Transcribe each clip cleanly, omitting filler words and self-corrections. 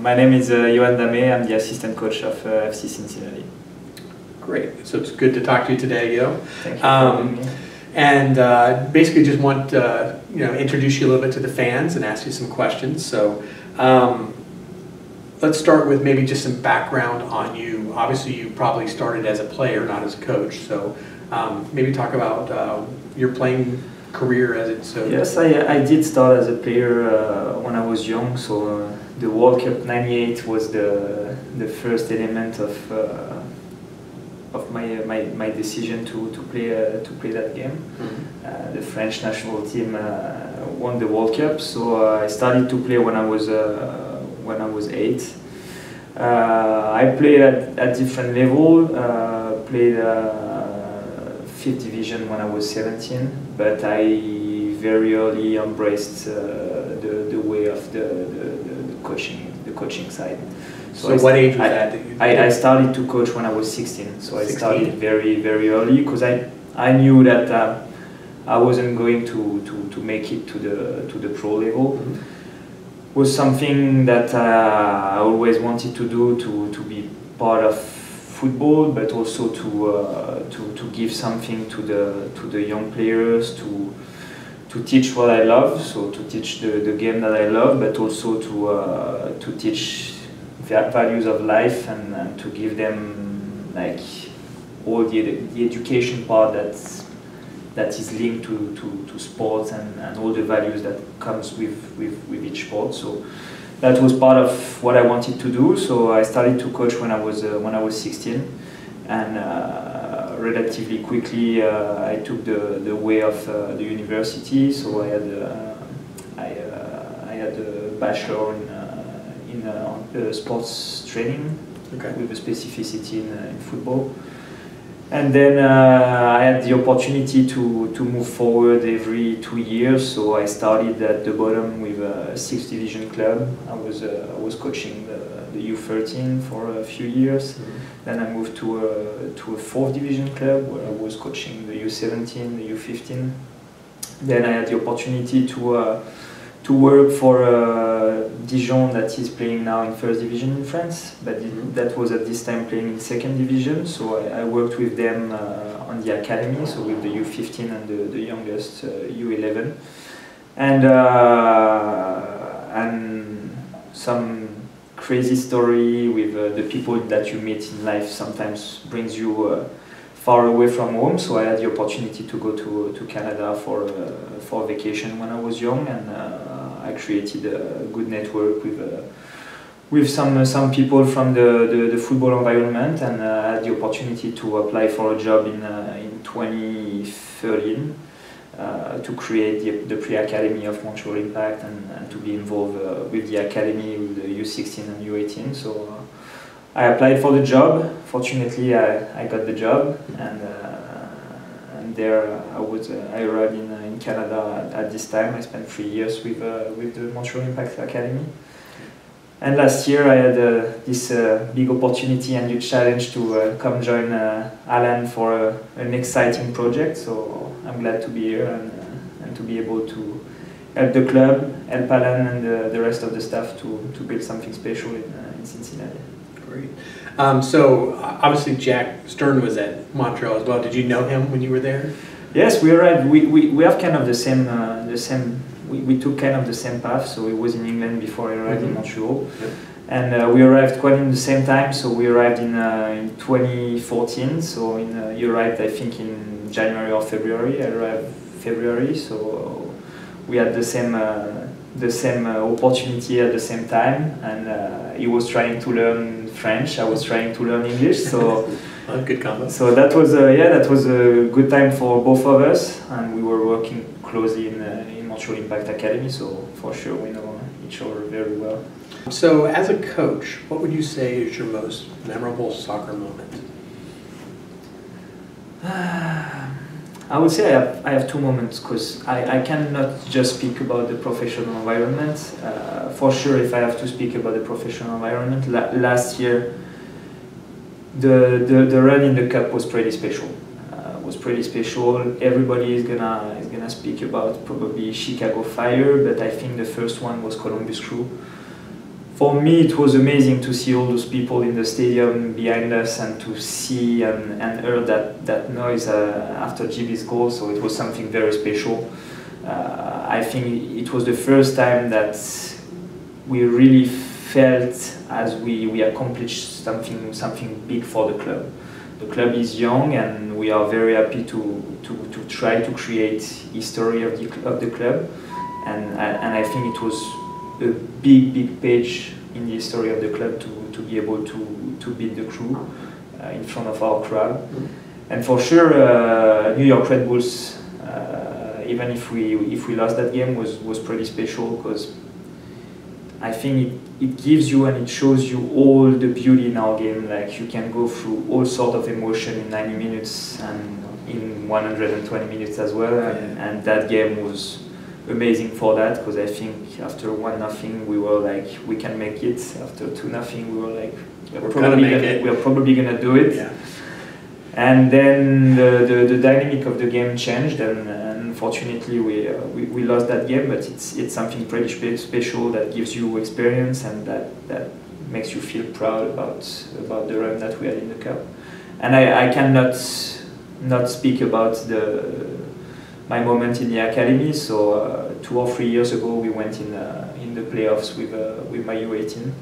My name is Yoann Damet. I'm the assistant coach of FC Cincinnati. Great. So it's good to talk to you today, Yo. Thank you for having me. And basically just want to introduce you a little bit to the fans and ask you some questions. So let's start with maybe just some background on you. Obviously you probably started as a player, not as a coach. So maybe talk about your playing career as it so. Yes, I did start as a player when I was young. So the World Cup '98 was the first element of my decision to play that game. Mm-hmm. The French national team won the World Cup, so I started to play when I was 8. I played at different level. Played 5th division when I was 17, but I very early embraced the way of the coaching side. So what age was that? I started to coach when I was 16, so 16? I started very early because I knew that I wasn't going to make it to the pro level. Mm-hmm. Was something that I always wanted to do, to be part of football, but also to give something to the young players, to teach what I love, so to teach the game that I love, but also to teach values of life and to give them like all the education part that is linked to sports and all the values that comes with each sport. So that was part of what I wanted to do. So I started to coach when I was 16, and relatively quickly I took the way of the university. So I had a bachelor in sports training, okay, with a specificity in football. And then I had the opportunity to move forward every 2 years. So I started at the bottom with a 6th division club. I was coaching the U13 for a few years. Mm-hmm. Then I moved to a 4th division club where I was coaching the U17, the U15. Then I had the opportunity to work for Dijon, that is playing now in 1st division in France, but that was at this time playing in 2nd division. So I worked with them on the academy, so with the U15 and the youngest U11, and some crazy story with the people that you meet in life sometimes brings you far away from home. So I had the opportunity to go to Canada for vacation when I was young, and I created a good network with some people from the football environment, and I had the opportunity to apply for a job in 2013 to create the pre-academy of Montreal Impact and to be involved with the academy with the U16 and U18. So I applied for the job. Fortunately, I got the job, and there I arrived in Canada at this time. I spent 3 years with the Montreal Impact Academy. And last year I had this big opportunity and huge challenge to come join Alan for an exciting project. So I'm glad to be here and to be able to help the club, help Alan and the rest of the staff to build something special in Cincinnati. Great. So obviously Jack Stern was at Montreal as well. Did you know him when you were there? Yes, we arrived. We have kind of the same. We took kind of the same path. So he was in England before I arrived in Montreal, yep. And we arrived quite in the same time. So we arrived in 2014. So he arrived, I think, in January or February. I arrived February. So we had the same opportunity at the same time, and he was trying to learn French. I was trying to learn English. So. Good combo. So that was a good time for both of us, and we were working closely in Montreal Impact Academy. So for sure we know each other very well. So as a coach, what would you say is your most memorable soccer moment? I would say I have 2 moments, because I cannot just speak about the professional environment. For sure, if I have to speak about the professional environment, last year the run in the cup was pretty special. Everybody is gonna speak about probably Chicago Fire, but I think the first one was Columbus Crew. for me, it was amazing to see all those people in the stadium behind us and to see and hear that noise after GB's goal. So it was something very special. I think it was the first time that we really felt as we accomplished something big for the club. The club is young, and we are very happy to try to create history of the club. And I think it was a big page in the history of the club to be able to beat the Crew in front of our crowd. And for sure, New York Red Bulls, even if we lost that game, was pretty special, because I think it gives you and it shows you all the beauty in our game. Like, you can go through all sorts of emotion in 90 minutes and in 120 minutes as well. And that game was amazing for that, because I think after 1-0 we were like, we can make it. After 2-0 we were like, we're probably gonna do it. Yeah. And then the dynamic of the game changed, and unfortunately we lost that game. But it's something pretty special that gives you experience, and that makes you feel proud about the run that we had in the cup. And I cannot not speak about my moment in the academy. So 2 or 3 years ago, we went in the playoffs with my U18,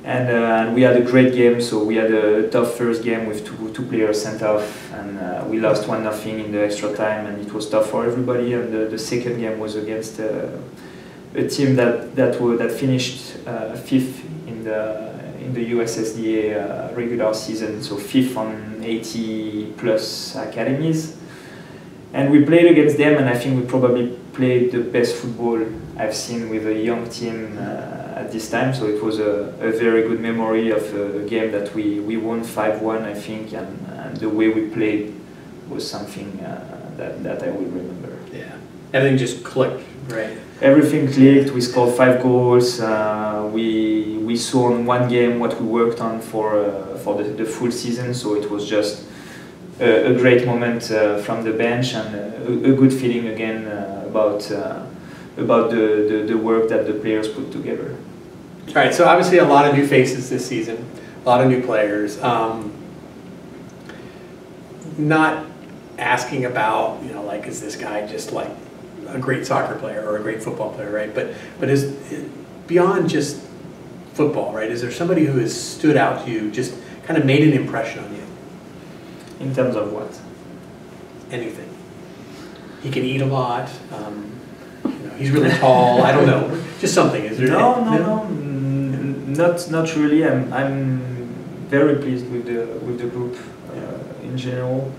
and we had a great game. So we had a tough first game with two players sent off, and we lost 1-0 in the extra time, and it was tough for everybody. And the second game was against a team that finished 5th in the USSDA regular season, so 5th on 80 plus academies. And we played against them, and I think we probably played the best football I've seen with a young team at this time. So it was a very good memory of a game that we won 5-1, I think, and the way we played was something that I will remember. Yeah, everything just clicked, right? Everything clicked. We scored 5 goals. We saw in one game what we worked on for the full season. So it was just a great moment from the bench, and a good feeling again about the work that the players put together. All right, so obviously a lot of new faces this season, a lot of new players. Not asking about, like, is this guy just like a great soccer player or a great football player, right? But is beyond just football, right? Is there somebody who has stood out to you, just kind of made an impression on you? In terms of what? Anything. He can eat a lot. He's really tall. I don't know. Just something. Is there? No. Not really. I'm very pleased with the group in general.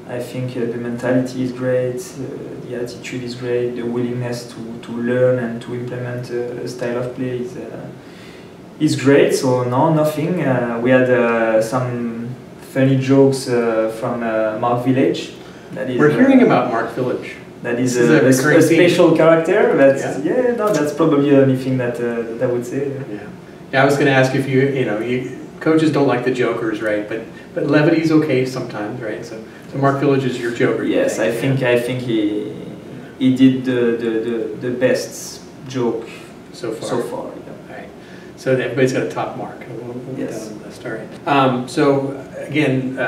I think the mentality is great. The attitude is great. The willingness to learn and to implement a style of play is great. So no, nothing. We had some funny jokes from Mark Village. We're hearing about Mark Village. That is a special character. That's probably the only thing that I would say. Yeah, I was going to ask if you coaches don't like the jokers, right? But levity's okay sometimes, right? So Mark Village is your joker. Yes, I think he did the best joke so far. Right. So everybody's got a top mark. Yes. All right. So again,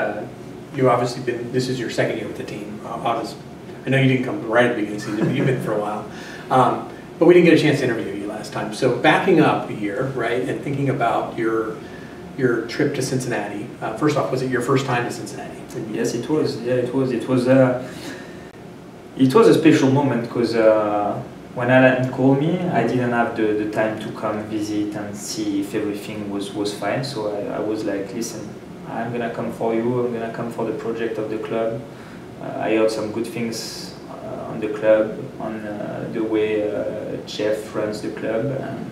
you've obviously been. This is your second year with the team. I know you didn't come right at the beginning of the season, but you've been for a while. But we didn't get a chance to interview you last time. So backing up a year, right, and thinking about your trip to Cincinnati. First off, was it your first time to Cincinnati? Yes, it was. Yeah, it was. It was a special moment, because when Alan called me, I didn't have the time to come visit and see if everything was fine. So I was like, listen, I'm gonna come for you. I'm gonna come for the project of the club. I heard some good things on the club, on the way Jeff runs the club, and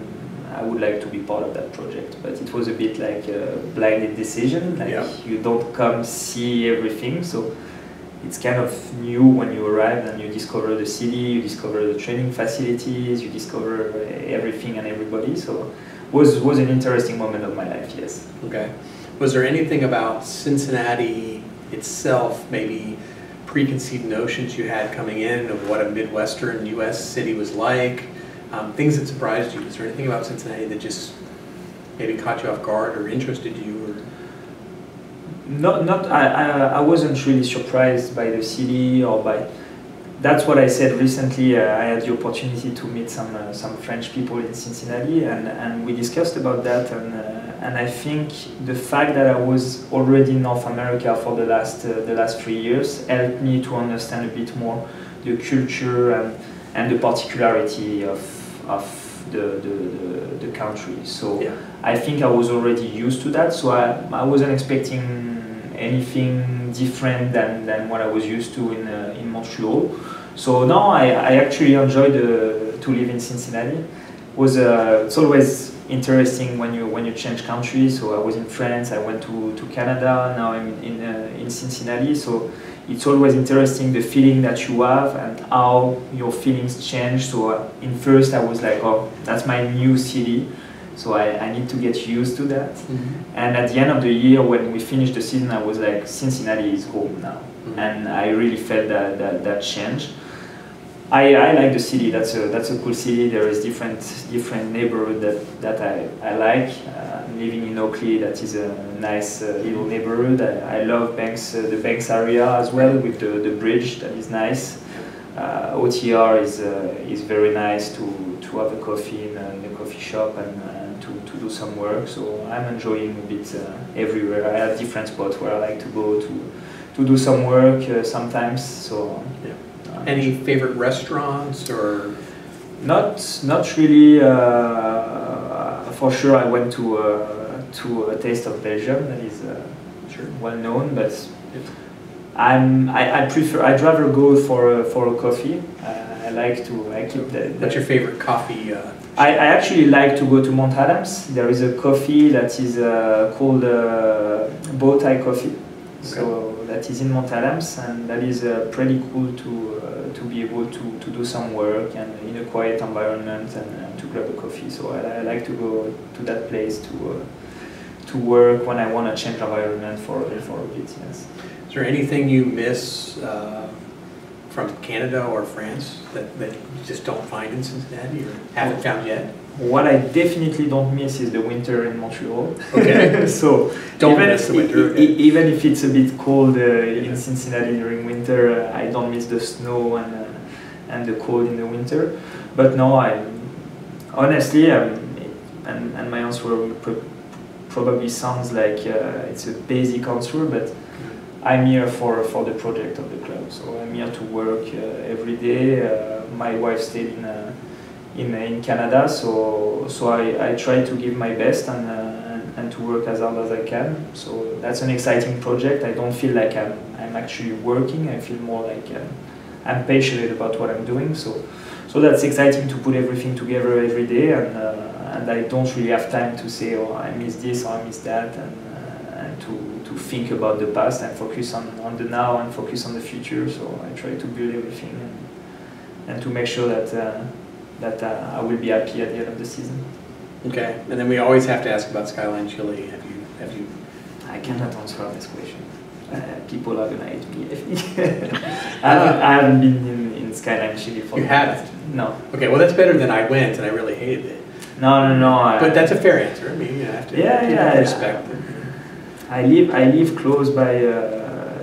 I would like to be part of that project. But it was a bit like a blinded decision, you don't come see everything, so it's kind of new when you arrive and you discover the city, you discover the training facilities, you discover everything and everybody, so was an interesting moment of my life, yes. Okay. Was there anything about Cincinnati itself, maybe preconceived notions you had coming in of what a Midwestern U.S. city was like, things that surprised you? Is there anything about Cincinnati that just maybe caught you off guard or interested you? Or? I wasn't really surprised by the city or by. That's what I said recently. I had the opportunity to meet some French people in Cincinnati, and we discussed about that. And I think the fact that I was already in North America for the last 3 years helped me to understand a bit more the culture and the particularity of the country. So yeah. I think I was already used to that. So I wasn't expecting anything different than what I was used to in Montreal. So now I actually enjoyed to live in Cincinnati. It's always interesting when you change countries. So I was in France, I went to Canada, now I'm in Cincinnati. So it's always interesting the feeling that you have and how your feelings change. So in first I was like, oh, that's my new city. So I need to get used to that. Mm-hmm. And at the end of the year, when we finished the season, I was like, Cincinnati is home now. Mm-hmm. And I really felt that change. I like the city. That's a cool city. There is different neighborhood that I like. Living in Oakley, that is a nice little neighborhood. I love the Banks area as well, with the bridge. That is nice. OTR is very nice to have a coffee in the coffee shop and to do some work. So I'm enjoying a bit everywhere. I have different spots where I like to go to do some work sometimes. So yeah. Any favorite restaurants or? Not really. For sure, I went to a Taste of Belgium that is sure well known, but I'd rather go for a coffee. I keep the. What's your favorite coffee? I actually like to go to Mount Adams. There is a coffee that is called bow tie coffee. Okay. So that is in Mount Adams, and that is pretty cool to be able to do some work and in a quiet environment and to grab a coffee. So I like to go to that place to work when I want to change environment for a bit. Yes. Is there anything you miss from Canada or France that you just don't find in Cincinnati or haven't found yet? What I definitely don't miss is the winter in Montreal. Okay. So don't miss the winter. Okay. Even if it's a bit cold in Cincinnati during winter, I don't miss the snow and the cold in the winter. But no, honestly, and my answer probably sounds like it's a basic answer, but I'm here for the project of the club. So I'm here to work every day. My wife stayed in Canada, so I try to give my best and to work as hard as I can. So that's an exciting project. I don't feel like I'm actually working. I feel more like I'm passionate about what I'm doing. So that's exciting to put everything together every day, and I don't really have time to say, oh, I miss this or I miss that, and to think about the past and focus on the now and focus on the future. So I try to build everything and to make sure that I will be happy at the end of the season. Okay, and then we always have to ask about Skyline Chili. Have you? I cannot answer this question. People are gonna hate me, I think. I haven't been in Skyline Chili for. You haven't? No. Okay, well that's better than I went and I really hated it. No. But that's a fair answer. I mean, you have to. Yeah. Respect it. I live close by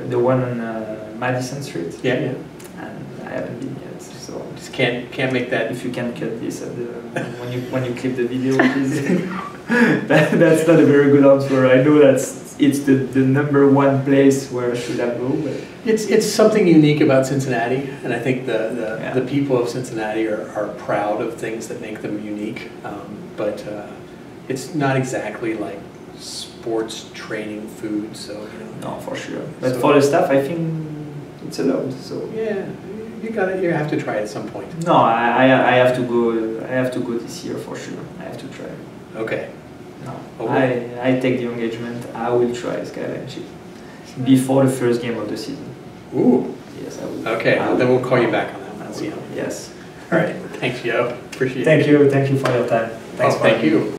the one on Madison Street. Yeah. And I haven't been yet, so just can't make that. If you can cut this at when you clip the video, please. That's not a very good answer. I know it's the number one place where I should have go, but it's something unique about Cincinnati, and I think the people of Cincinnati are proud of things that make them unique. But it's not exactly like sports training food, so No, for sure. But for the staff, I think it's allowed. So yeah, you have to try at some point. No, I have to go. I have to go this year for sure. I have to try. Okay. No, I take the engagement. I will try Skyline Chili before the first game of the season. Ooh. Yes, I will. Okay, then we'll call you back on that one. Yes. All right. Thanks, Yo. Appreciate it. Thank you for your time. Thanks. Thank you.